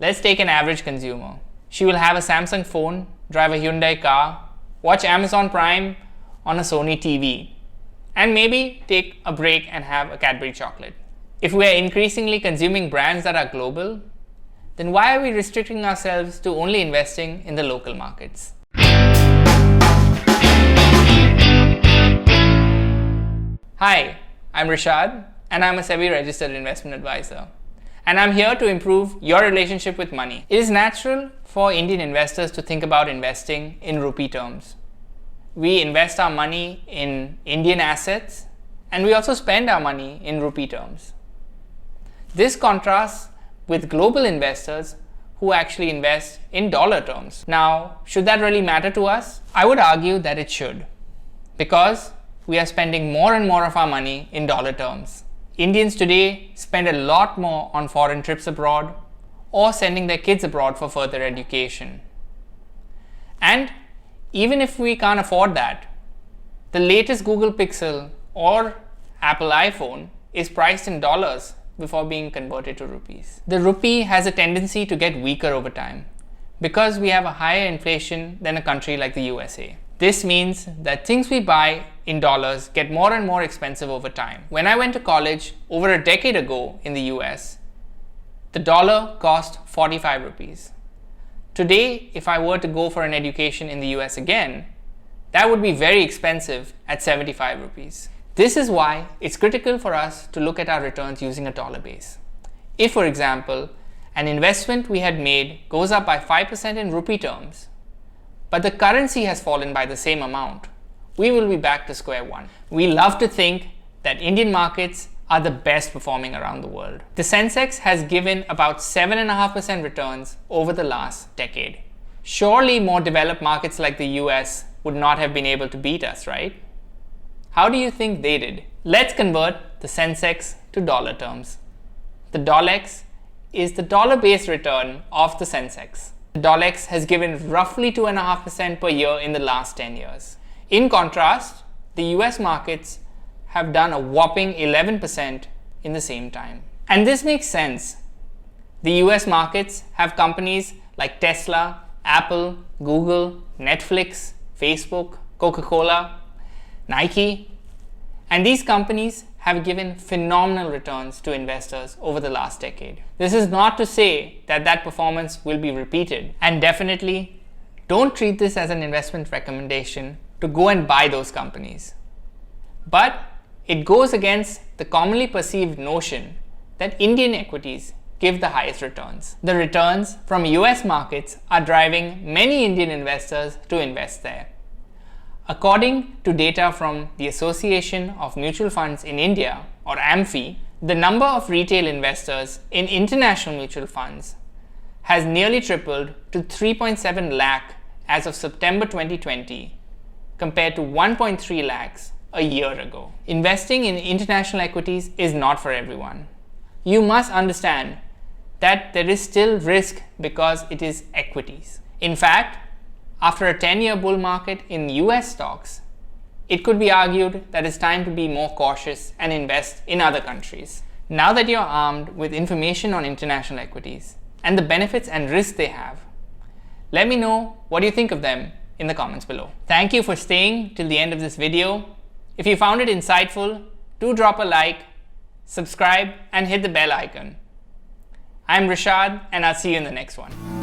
Let's take an average consumer. She will have a Samsung phone, drive a Hyundai car, watch Amazon Prime on a Sony TV, and maybe take a break and have a Cadbury chocolate. If we are increasingly consuming brands that are global, then why are we restricting ourselves to only investing in the local markets? Hi, I'm Rishad, and I'm a SEBI registered investment advisor. And I'm here to improve your relationship with money. It is natural for Indian investors to think about investing in rupee terms. We invest our money in Indian assets, and we also spend our money in rupee terms. This contrasts with global investors who actually invest in dollar terms. Now, should that really matter to us? I would argue that it should, because we are spending more and more of our money in dollar terms. Indians today spend a lot more on foreign trips abroad or sending their kids abroad for further education. And even if we can't afford that, the latest Google Pixel or Apple iPhone is priced in dollars before being converted to rupees. The rupee has a tendency to get weaker over time because we have a higher inflation than a country like the USA. This means that things we buy in dollars get more and more expensive over time. When I went to college over a decade ago in the US, the dollar cost 45 rupees. Today, if I were to go for an education in the US again, that would be very expensive at 75 rupees. This is why it's critical for us to look at our returns using a dollar base. If, for example, an investment we had made goes up by 5% in rupee terms, but the currency has fallen by the same amount, we will be back to square one. We love to think that Indian markets are the best performing around the world. The Sensex has given about 7.5% returns over the last decade. Surely more developed markets like the US would not have been able to beat us, right? How do you think they did? Let's convert the Sensex to dollar terms. The DOLX is the dollar-based return of the Sensex. The DOLX has given roughly 2.5% per year in the last 10 years. In contrast, the US markets have done a whopping 11% in the same time. And this makes sense. The US markets have companies like Tesla, Apple, Google, Netflix, Facebook, Coca-Cola, Nike, and these companies have given phenomenal returns to investors over the last decade. This is not to say that that performance will be repeated, and definitely don't treat this as an investment recommendation to go and buy those companies. But it goes against the commonly perceived notion that Indian equities give the highest returns. The returns from US markets are driving many Indian investors to invest there. According to data from the Association of Mutual Funds in India, or AMFI, the number of retail investors in international mutual funds has nearly tripled to 3.7 lakh as of September 2020, compared to 1.3 lakhs a year ago. Investing in international equities is not for everyone. You must understand that there is still risk because it is equities. In fact, after a 10-year bull market in US stocks, it could be argued that it's time to be more cautious and invest in other countries. Now that you're armed with information on international equities and the benefits and risks they have, let me know what you think of them in the comments below. Thank you for staying till the end of this video. If you found it insightful, do drop a like, subscribe, and hit the bell icon. I'm Rishad, and I'll see you in the next one.